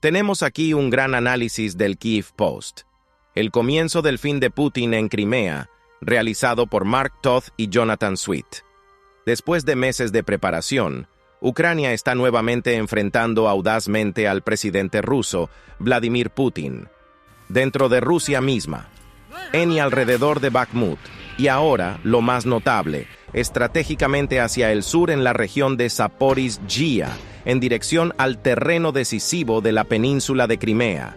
Tenemos aquí un gran análisis del Kyiv Post, el comienzo del fin de Putin en Crimea, realizado por Mark Toth y Jonathan Sweet. Después de meses de preparación, Ucrania está nuevamente enfrentando audazmente al presidente ruso, Vladimir Putin, dentro de Rusia misma, en y alrededor de Bakhmut, y ahora, lo más notable, estratégicamente hacia el sur en la región de Zaporizhzhia, en dirección al terreno decisivo de la península de Crimea.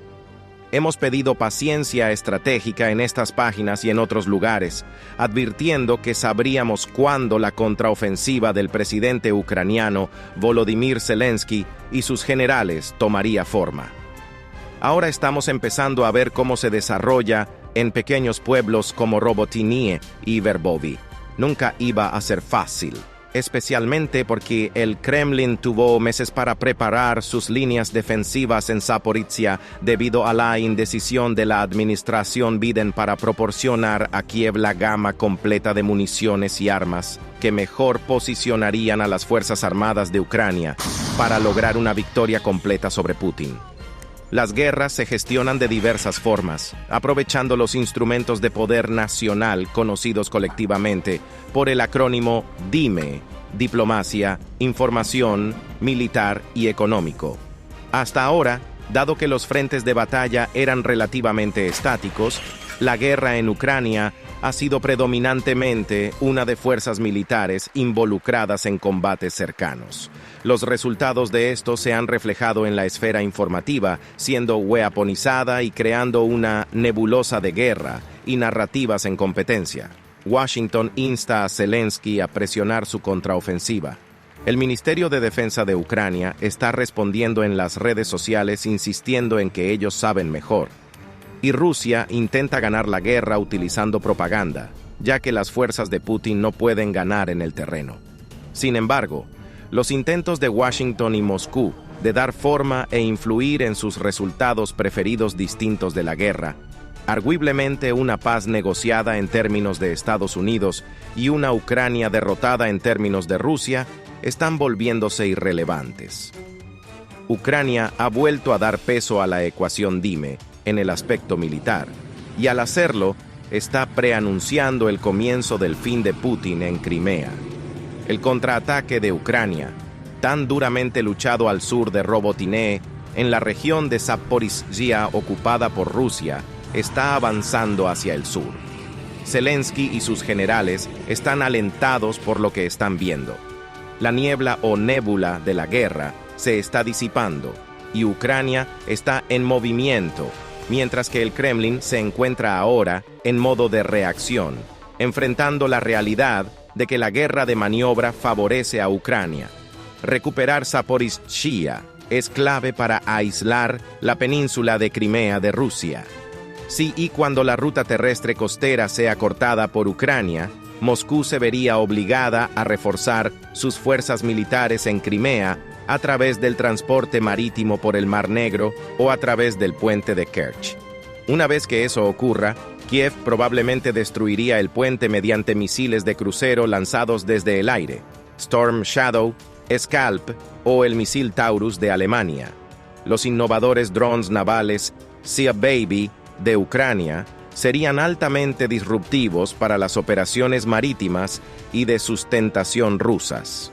Hemos pedido paciencia estratégica en estas páginas y en otros lugares, advirtiendo que sabríamos cuándo la contraofensiva del presidente ucraniano Volodymyr Zelensky y sus generales tomaría forma. Ahora estamos empezando a ver cómo se desarrolla en pequeños pueblos como Robotyne y Verbovi. Nunca iba a ser fácil, especialmente porque el Kremlin tuvo meses para preparar sus líneas defensivas en Zaporizhia debido a la indecisión de la administración Biden para proporcionar a Kiev la gama completa de municiones y armas que mejor posicionarían a las Fuerzas Armadas de Ucrania para lograr una victoria completa sobre Putin. Las guerras se gestionan de diversas formas, aprovechando los instrumentos de poder nacional conocidos colectivamente por el acrónimo DIME: diplomacia, información, militar y económico. Hasta ahora, dado que los frentes de batalla eran relativamente estáticos, la guerra en Ucrania ha sido predominantemente una de fuerzas militares involucradas en combates cercanos. Los resultados de esto se han reflejado en la esfera informativa, siendo weaponizada y creando una nebulosa de guerra y narrativas en competencia. Washington insta a Zelensky a presionar su contraofensiva. El Ministerio de Defensa de Ucrania está respondiendo en las redes sociales insistiendo en que ellos saben mejor. Y Rusia intenta ganar la guerra utilizando propaganda, ya que las fuerzas de Putin no pueden ganar en el terreno. Sin embargo, los intentos de Washington y Moscú de dar forma e influir en sus resultados preferidos distintos de la guerra, arguiblemente una paz negociada en términos de Estados Unidos y una Ucrania derrotada en términos de Rusia, están volviéndose irrelevantes. Ucrania ha vuelto a dar peso a la ecuación DIME en el aspecto militar, y al hacerlo, está preanunciando el comienzo del fin de Putin en Crimea. El contraataque de Ucrania, tan duramente luchado al sur de Robotyne, en la región de Zaporizhzhia ocupada por Rusia, está avanzando hacia el sur. Zelensky y sus generales están alentados por lo que están viendo. La niebla o nébula de la guerra se está disipando y Ucrania está en movimiento, mientras que el Kremlin se encuentra ahora en modo de reacción, enfrentando la realidad de que la guerra de maniobra favorece a Ucrania. Recuperar Zaporizhzhia es clave para aislar la península de Crimea de Rusia. Si y cuando la ruta terrestre costera sea cortada por Ucrania, Moscú se vería obligada a reforzar sus fuerzas militares en Crimea a través del transporte marítimo por el Mar Negro o a través del puente de Kerch. Una vez que eso ocurra, Kiev probablemente destruiría el puente mediante misiles de crucero lanzados desde el aire, Storm Shadow, Scalp o el misil Taurus de Alemania. Los innovadores drones navales Sea Baby de Ucrania serían altamente disruptivos para las operaciones marítimas y de sustentación rusas.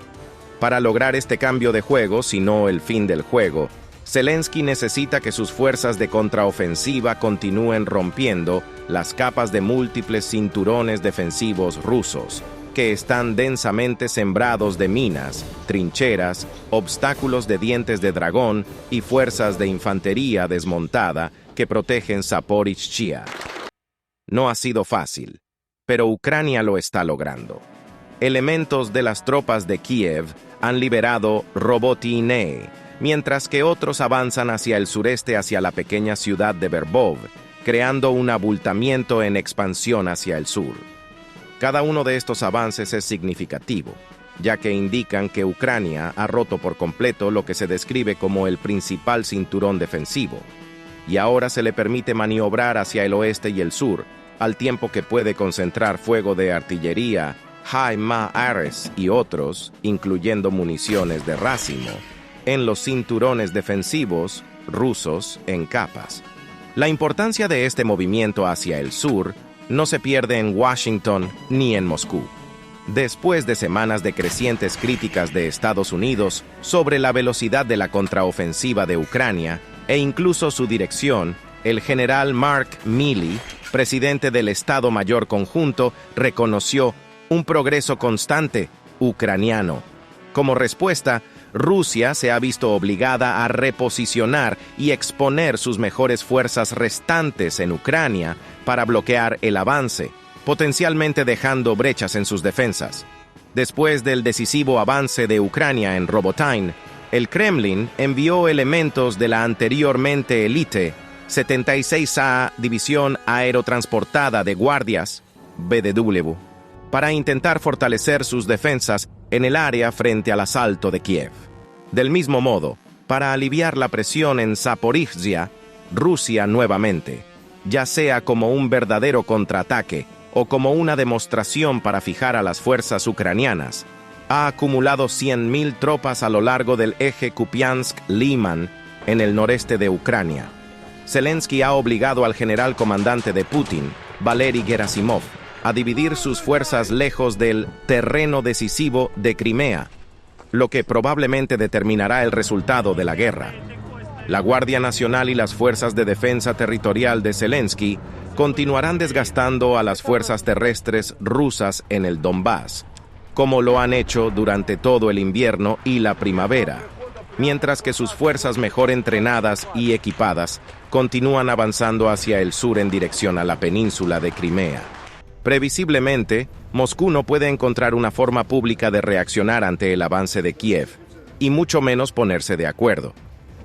Para lograr este cambio de juego, si no el fin del juego, Zelensky necesita que sus fuerzas de contraofensiva continúen rompiendo las capas de múltiples cinturones defensivos rusos, que están densamente sembrados de minas, trincheras, obstáculos de dientes de dragón y fuerzas de infantería desmontada que protegen Zaporizhzhia. No ha sido fácil, pero Ucrania lo está logrando. Elementos de las tropas de Kiev han liberado Robotyne, mientras que otros avanzan hacia el sureste hacia la pequeña ciudad de Verbov, creando un abultamiento en expansión hacia el sur. Cada uno de estos avances es significativo, ya que indican que Ucrania ha roto por completo lo que se describe como el principal cinturón defensivo, y ahora se le permite maniobrar hacia el oeste y el sur, al tiempo que puede concentrar fuego de artillería, HIMARS y otros, incluyendo municiones de racimo, en los cinturones defensivos rusos en capas. La importancia de este movimiento hacia el sur no se pierde en Washington ni en Moscú. Después de semanas de crecientes críticas de Estados Unidos sobre la velocidad de la contraofensiva de Ucrania e incluso su dirección, el general Mark Milley, presidente del Estado Mayor Conjunto, reconoció un progreso constante ucraniano. Como respuesta, Rusia se ha visto obligada a reposicionar y exponer sus mejores fuerzas restantes en Ucrania para bloquear el avance, potencialmente dejando brechas en sus defensas. Después del decisivo avance de Ucrania en Robotyne, el Kremlin envió elementos de la anteriormente élite 76A División Aerotransportada de Guardias, BDW, para intentar fortalecer sus defensas en el área frente al asalto de Kiev. Del mismo modo, para aliviar la presión en Zaporizhia, Rusia nuevamente, ya sea como un verdadero contraataque o como una demostración para fijar a las fuerzas ucranianas, ha acumulado 100.000 tropas a lo largo del eje Kupiansk-Liman en el noreste de Ucrania. Zelensky ha obligado al general comandante de Putin, Valery Gerasimov, a dividir sus fuerzas lejos del terreno decisivo de Crimea, lo que probablemente determinará el resultado de la guerra. La Guardia Nacional y las fuerzas de defensa territorial de Zelensky continuarán desgastando a las fuerzas terrestres rusas en el Donbass, como lo han hecho durante todo el invierno y la primavera, mientras que sus fuerzas mejor entrenadas y equipadas continúan avanzando hacia el sur en dirección a la península de Crimea. Previsiblemente, Moscú no puede encontrar una forma pública de reaccionar ante el avance de Kiev, y mucho menos ponerse de acuerdo.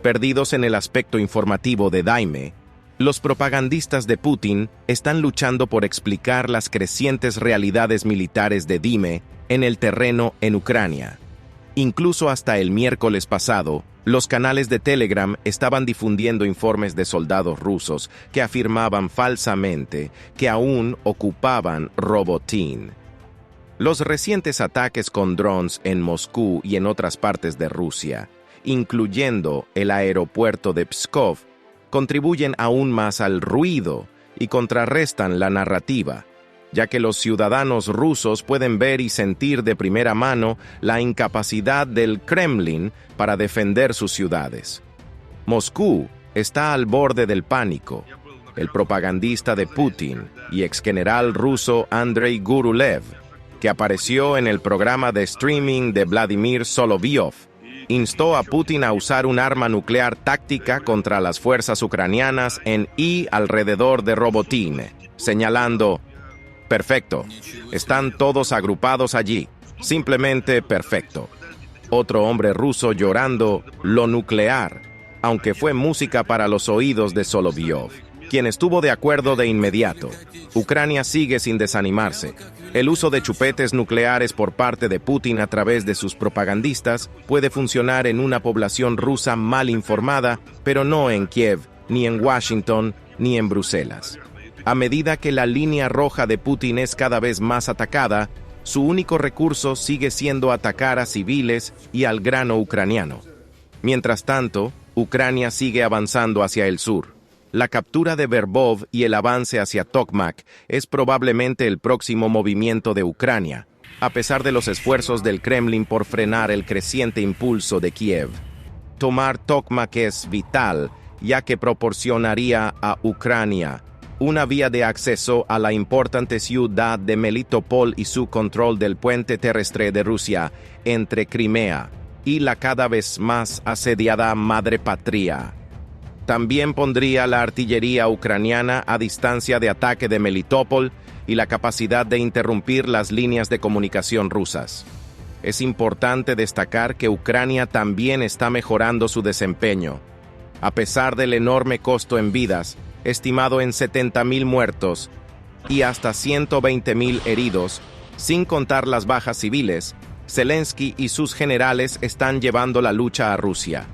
Perdidos en el aspecto informativo de Daime, los propagandistas de Putin están luchando por explicar las crecientes realidades militares de Dime en el terreno en Ucrania. Incluso hasta el miércoles pasado, los canales de Telegram estaban difundiendo informes de soldados rusos que afirmaban falsamente que aún ocupaban Robotyne. Los recientes ataques con drones en Moscú y en otras partes de Rusia, incluyendo el aeropuerto de Pskov, contribuyen aún más al ruido y contrarrestan la narrativa, ya que los ciudadanos rusos pueden ver y sentir de primera mano la incapacidad del Kremlin para defender sus ciudades. Moscú está al borde del pánico. El propagandista de Putin y exgeneral ruso Andrei Gurulev, que apareció en el programa de streaming de Vladimir Solovyov, instó a Putin a usar un arma nuclear táctica contra las fuerzas ucranianas en y alrededor de Robotyne, señalando: perfecto, están todos agrupados allí, simplemente perfecto. Otro hombre ruso llorando lo nuclear, aunque fue música para los oídos de Solovyov, quien estuvo de acuerdo de inmediato. Ucrania sigue sin desanimarse. El uso de chupetes nucleares por parte de Putin a través de sus propagandistas puede funcionar en una población rusa mal informada, pero no en Kiev, ni en Washington, ni en Bruselas. A medida que la línea roja de Putin es cada vez más atacada, su único recurso sigue siendo atacar a civiles y al grano ucraniano. Mientras tanto, Ucrania sigue avanzando hacia el sur. La captura de Verbov y el avance hacia Tokmak es probablemente el próximo movimiento de Ucrania, a pesar de los esfuerzos del Kremlin por frenar el creciente impulso de Kiev. Tomar Tokmak es vital, ya que proporcionaría a Ucrania una vía de acceso a la importante ciudad de Melitopol y su control del puente terrestre de Rusia entre Crimea y la cada vez más asediada madre patria. También pondría la artillería ucraniana a distancia de ataque de Melitopol y la capacidad de interrumpir las líneas de comunicación rusas. Es importante destacar que Ucrania también está mejorando su desempeño. A pesar del enorme costo en vidas, estimado en 70.000 muertos y hasta 120.000 heridos, sin contar las bajas civiles, Zelensky y sus generales están llevando la lucha a Rusia.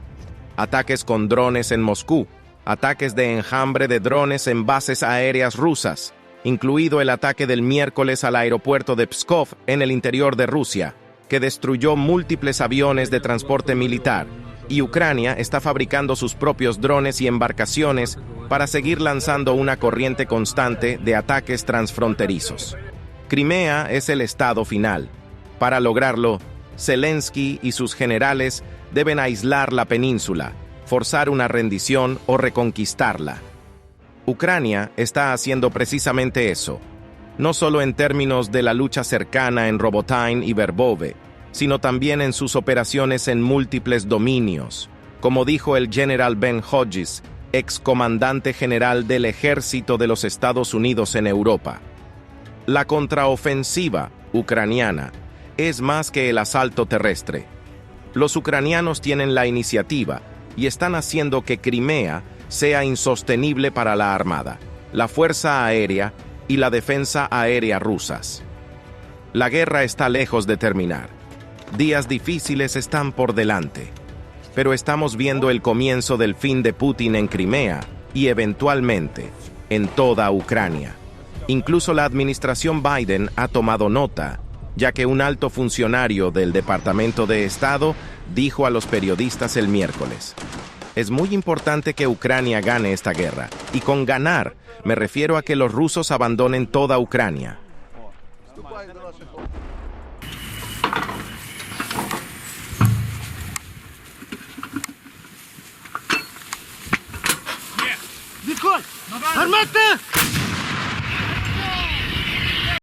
Ataques con drones en Moscú, ataques de enjambre de drones en bases aéreas rusas, incluido el ataque del miércoles al aeropuerto de Pskov en el interior de Rusia, que destruyó múltiples aviones de transporte militar, y Ucrania está fabricando sus propios drones y embarcaciones para seguir lanzando una corriente constante de ataques transfronterizos. Crimea es el estado final. Para lograrlo, Zelensky y sus generales deben aislar la península, forzar una rendición o reconquistarla. Ucrania está haciendo precisamente eso, no solo en términos de la lucha cercana en Robotyne y Verbove, sino también en sus operaciones en múltiples dominios, como dijo el general Ben Hodges, excomandante general del Ejército de los Estados Unidos en Europa. La contraofensiva ucraniana es más que el asalto terrestre. Los ucranianos tienen la iniciativa y están haciendo que Crimea sea insostenible para la Armada, la Fuerza Aérea y la Defensa Aérea rusas. La guerra está lejos de terminar. Días difíciles están por delante, pero estamos viendo el comienzo del fin de Putin en Crimea y eventualmente en toda Ucrania. Incluso la administración Biden ha tomado nota, ya que un alto funcionario del Departamento de Estado dijo a los periodistas el miércoles: es muy importante que Ucrania gane esta guerra, y con ganar me refiero a que los rusos abandonen toda Ucrania. ¡Armate!